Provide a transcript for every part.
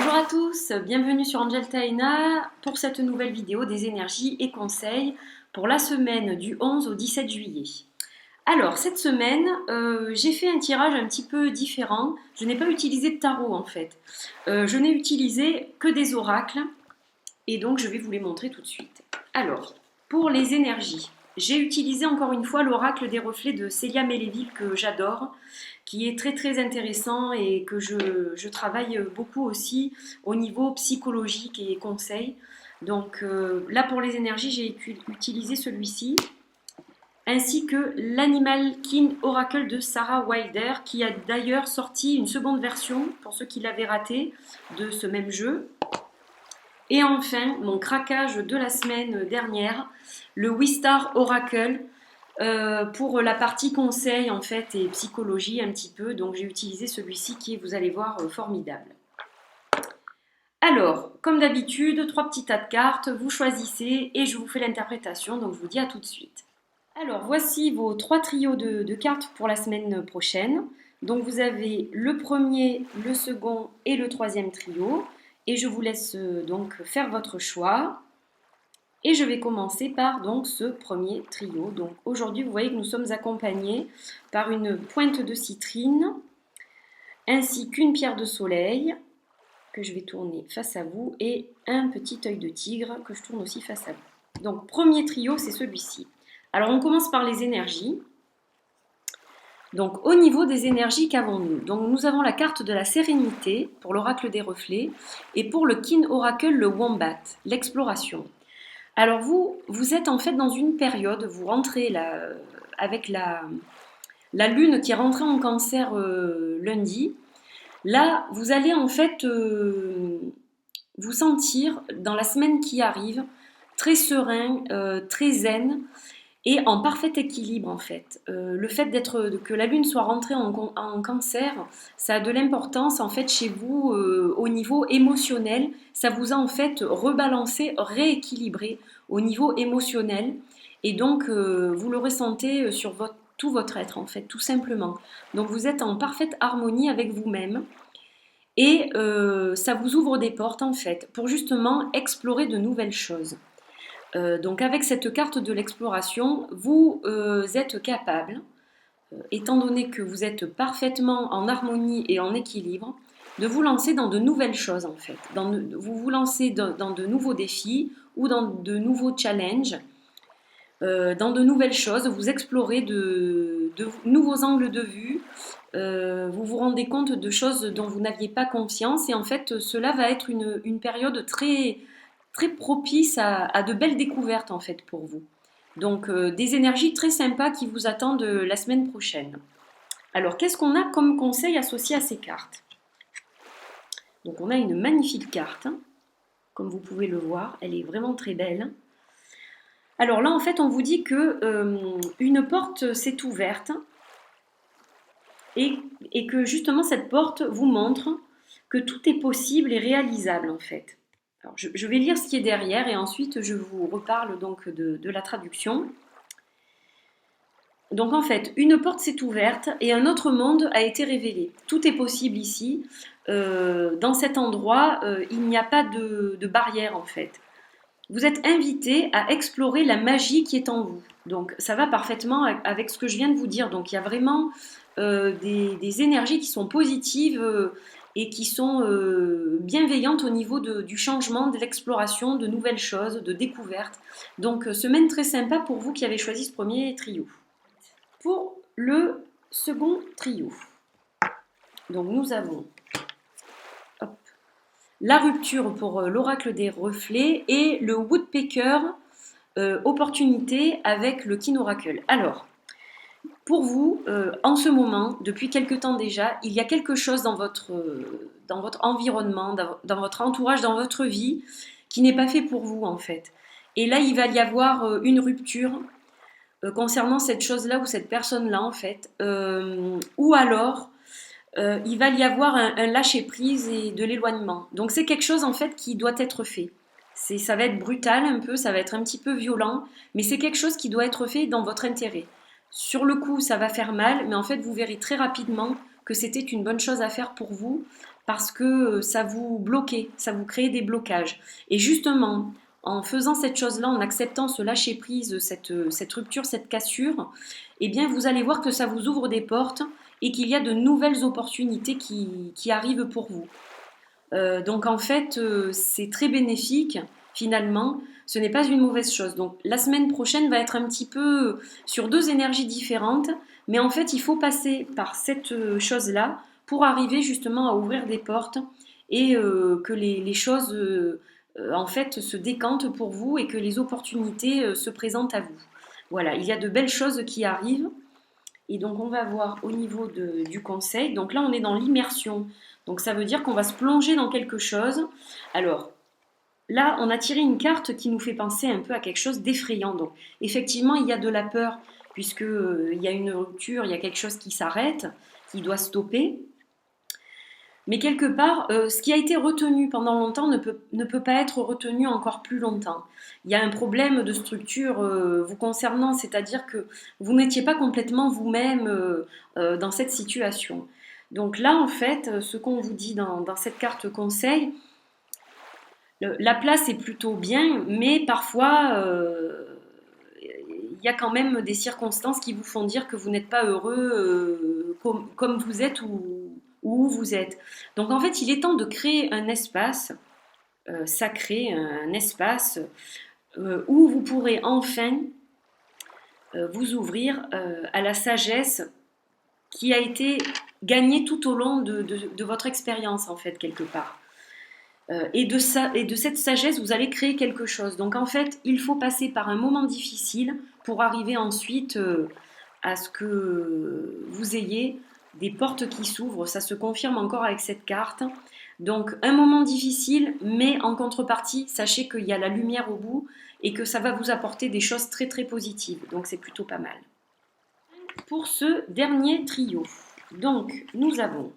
Bonjour à tous, bienvenue sur Angel Taina pour cette nouvelle vidéo des énergies et conseils pour la semaine du 11 au 17 juillet. Alors, cette semaine, j'ai fait un tirage un petit peu différent. Je n'ai pas utilisé de tarot en fait. Je n'ai utilisé que des oracles et donc je vais vous les montrer tout de suite. Alors, pour les énergies, j'ai utilisé encore une fois l'oracle des reflets de Célia Melleville que j'adore, qui est très très intéressant et que je travaille beaucoup aussi au niveau psychologique et conseil. Donc là pour les énergies, j'ai utilisé celui-ci, ainsi que l'Animal King Oracle de Sarah Wilder, qui a d'ailleurs sorti une seconde version, pour ceux qui l'avaient raté, de ce même jeu. Et enfin, mon craquage de la semaine dernière, le Wistar Oracle, pour la partie conseil en fait et psychologie un petit peu. Donc j'ai utilisé celui-ci qui est, vous allez voir, formidable. Alors, comme d'habitude, 3 petits tas de cartes, vous choisissez et je vous fais l'interprétation, donc je vous dis à tout de suite. Alors, voici vos 3 trios de cartes pour la semaine prochaine. Donc vous avez le premier, le second et le troisième trio. Et je vous laisse donc faire votre choix. Et je vais commencer par donc ce premier trio. Donc aujourd'hui, vous voyez que nous sommes accompagnés par une pointe de citrine, ainsi qu'une pierre de soleil, que je vais tourner face à vous, et un petit œil de tigre, que je tourne aussi face à vous. Donc premier trio, c'est celui-ci. Alors on commence par les énergies. Donc au niveau des énergies, qu'avons-nous? Donc nous avons la carte de la sérénité pour l'oracle des reflets et pour le Kin Oracle, le Wombat, l'exploration. Alors vous êtes en fait dans une période, vous rentrez là, avec la lune qui est rentrée en cancer lundi. Là, vous allez en fait vous sentir dans la semaine qui arrive très serein, très zen, et en parfait équilibre en fait. Le fait que la lune soit rentrée en cancer, ça a de l'importance en fait chez vous au niveau émotionnel. Ça vous a en fait rebalancé, rééquilibré au niveau émotionnel. Et donc vous le ressentez sur tout votre être en fait, tout simplement. Donc vous êtes en parfaite harmonie avec vous-même. Et ça vous ouvre des portes en fait pour justement explorer de nouvelles choses. Donc avec cette carte de l'exploration, vous êtes capable, étant donné que vous êtes parfaitement en harmonie et en équilibre, de vous lancer dans de nouvelles choses en fait. Vous vous lancez dans de nouveaux défis ou dans de nouveaux challenges, dans de nouvelles choses, vous explorez de nouveaux angles de vue, vous vous rendez compte de choses dont vous n'aviez pas conscience et en fait cela va être une période très très propice à de belles découvertes en fait pour vous. Donc des énergies très sympas qui vous attendent la semaine prochaine. Alors qu'est-ce qu'on a comme conseil associé à ces cartes? Donc on a une magnifique carte, hein, comme vous pouvez le voir, elle est vraiment très belle. Alors là en fait on vous dit que une porte s'est ouverte et que justement cette porte vous montre que tout est possible et réalisable en fait. Alors, je vais lire ce qui est derrière et ensuite je vous reparle donc de la traduction. Donc en fait, une porte s'est ouverte et un autre monde a été révélé. Tout est possible ici. Dans cet endroit, il n'y a pas de barrière en fait. Vous êtes invité à explorer la magie qui est en vous. Donc ça va parfaitement avec ce que je viens de vous dire. Donc il y a vraiment des énergies qui sont positives et qui sont bienveillantes au niveau du changement, de l'exploration, de nouvelles choses, de découvertes. Donc semaine très sympa pour vous qui avez choisi ce premier trio. Pour le second trio, donc nous avons la rupture pour l'oracle des reflets et le Woodpecker opportunité avec le Kin Oracle. Alors, pour vous, en ce moment, depuis quelque temps déjà, il y a quelque chose dans votre environnement, dans votre entourage, dans votre vie, qui n'est pas fait pour vous en fait. Et là, il va y avoir une rupture concernant cette chose-là ou cette personne-là en fait. Ou alors, il va y avoir un lâcher-prise et de l'éloignement. Donc c'est quelque chose en fait qui doit être fait. Ça va être brutal un peu, ça va être un petit peu violent, mais c'est quelque chose qui doit être fait dans votre intérêt. Sur le coup, ça va faire mal, mais en fait, vous verrez très rapidement que c'était une bonne chose à faire pour vous parce que ça vous bloquait, ça vous créait des blocages. Et justement, en faisant cette chose-là, en acceptant ce lâcher-prise, cette rupture, cette cassure, eh bien vous allez voir que ça vous ouvre des portes et qu'il y a de nouvelles opportunités qui arrivent pour vous. Donc en fait, c'est très bénéfique finalement. Ce n'est pas une mauvaise chose. Donc la semaine prochaine va être un petit peu sur deux énergies différentes, mais en fait il faut passer par cette chose-là pour arriver justement à ouvrir des portes et que les choses en fait se décantent pour vous et que les opportunités se présentent à vous. Voilà, il y a de belles choses qui arrivent. Et donc, on va voir au niveau du conseil. Donc là, on est dans l'immersion. Donc, ça veut dire qu'on va se plonger dans quelque chose. Alors, là, on a tiré une carte qui nous fait penser un peu à quelque chose d'effrayant. Donc, effectivement, il y a de la peur, puisque il y a une rupture, il y a quelque chose qui s'arrête, qui doit stopper. Mais quelque part, ce qui a été retenu pendant longtemps ne peut pas être retenu encore plus longtemps. Il y a un problème de structure vous concernant, c'est-à-dire que vous n'étiez pas complètement vous-même dans cette situation. Donc là, en fait, ce qu'on vous dit dans cette carte conseil, la place est plutôt bien, mais parfois, il y a quand même des circonstances qui vous font dire que vous n'êtes pas heureux comme vous êtes ou où vous êtes. Donc en fait, il est temps de créer un espace sacré, un espace où vous pourrez enfin vous ouvrir à la sagesse qui a été gagnée tout au long de votre expérience, en fait, quelque part. Et de cette sagesse, vous allez créer quelque chose. Donc en fait, il faut passer par un moment difficile pour arriver ensuite à ce que vous ayez des portes qui s'ouvrent. Ça se confirme encore avec cette carte. Donc un moment difficile, mais en contrepartie, sachez qu'il y a la lumière au bout et que ça va vous apporter des choses très très positives. Donc c'est plutôt pas mal. Pour ce dernier trio, donc nous avons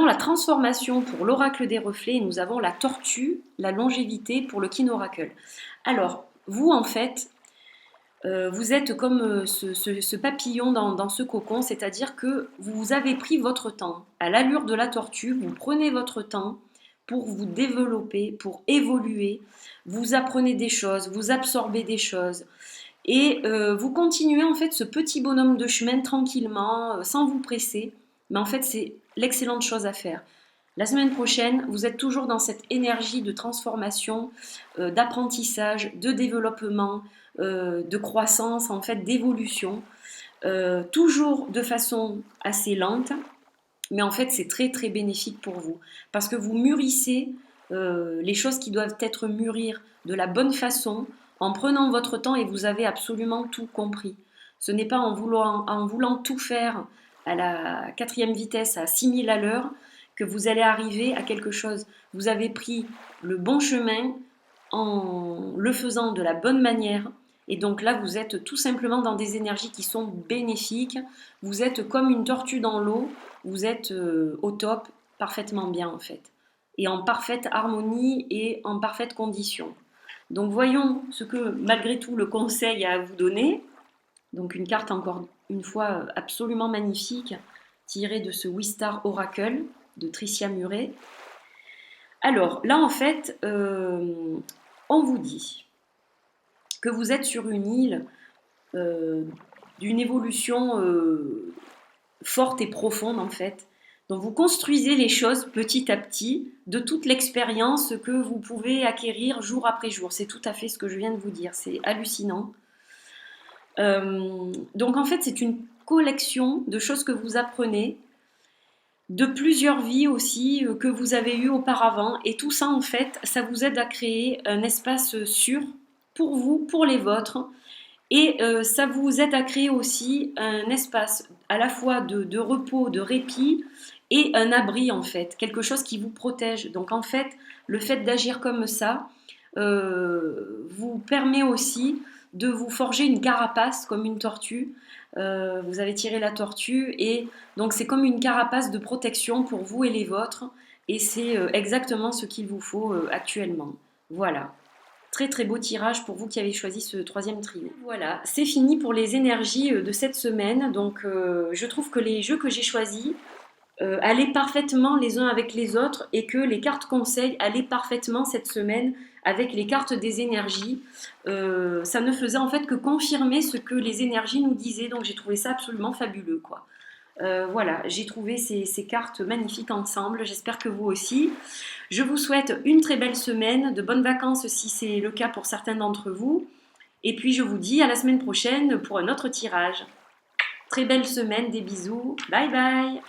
la transformation pour l'oracle des reflets et nous avons la tortue, la longévité pour le kin oracle. Alors, vous en fait, vous êtes comme ce papillon dans ce cocon, c'est-à-dire que vous avez pris votre temps. À l'allure de la tortue, vous prenez votre temps pour vous développer, pour évoluer. Vous apprenez des choses, vous absorbez des choses. Et vous continuez en fait ce petit bonhomme de chemin tranquillement, sans vous presser. Mais en fait, c'est l'excellente chose à faire. La semaine prochaine, vous êtes toujours dans cette énergie de transformation, d'apprentissage, de développement, de croissance, en fait, d'évolution. Toujours de façon assez lente, mais en fait, c'est très très bénéfique pour vous. Parce que vous mûrissez les choses qui doivent être mûrir de la bonne façon, en prenant votre temps et vous avez absolument tout compris. Ce n'est pas en voulant tout faire à la quatrième vitesse, à 6000 à l'heure, que vous allez arriver à quelque chose. Vous avez pris le bon chemin en le faisant de la bonne manière. Et donc là, vous êtes tout simplement dans des énergies qui sont bénéfiques. Vous êtes comme une tortue dans l'eau. Vous êtes au top, parfaitement bien en fait. Et en parfaite harmonie et en parfaite condition. Donc voyons ce que malgré tout le conseil a à vous donner. Donc une carte encore une fois absolument magnifique, tirée de ce Wistar Oracle de Tricia Murray. Alors là en fait, on vous dit que vous êtes sur une île d'une évolution forte et profonde en fait. Donc vous construisez les choses petit à petit de toute l'expérience que vous pouvez acquérir jour après jour. C'est tout à fait ce que je viens de vous dire, c'est hallucinant. Donc en fait c'est une collection de choses que vous apprenez, de plusieurs vies aussi que vous avez eues auparavant et tout ça en fait ça vous aide à créer un espace sûr pour vous, pour les vôtres et ça vous aide à créer aussi un espace à la fois de repos, de répit et un abri en fait, quelque chose qui vous protège. Donc en fait le fait d'agir comme ça vous permet aussi de vous forger une carapace comme une tortue. Vous avez tiré la tortue et donc c'est comme une carapace de protection pour vous et les vôtres et c'est exactement ce qu'il vous faut actuellement. Voilà. Très très beau tirage pour vous qui avez choisi ce troisième trio. Voilà, c'est fini pour les énergies de cette semaine. Donc je trouve que les jeux que j'ai choisis allaient parfaitement les uns avec les autres et que les cartes conseils allaient parfaitement cette semaine avec les cartes des énergies. Ça ne faisait en fait que confirmer ce que les énergies nous disaient, donc j'ai trouvé ça absolument fabuleux, quoi. Voilà, j'ai trouvé ces cartes magnifiques ensemble, j'espère que vous aussi. Je vous souhaite une très belle semaine, de bonnes vacances si c'est le cas pour certains d'entre vous. Et puis je vous dis à la semaine prochaine pour un autre tirage. Très belle semaine, des bisous, bye bye.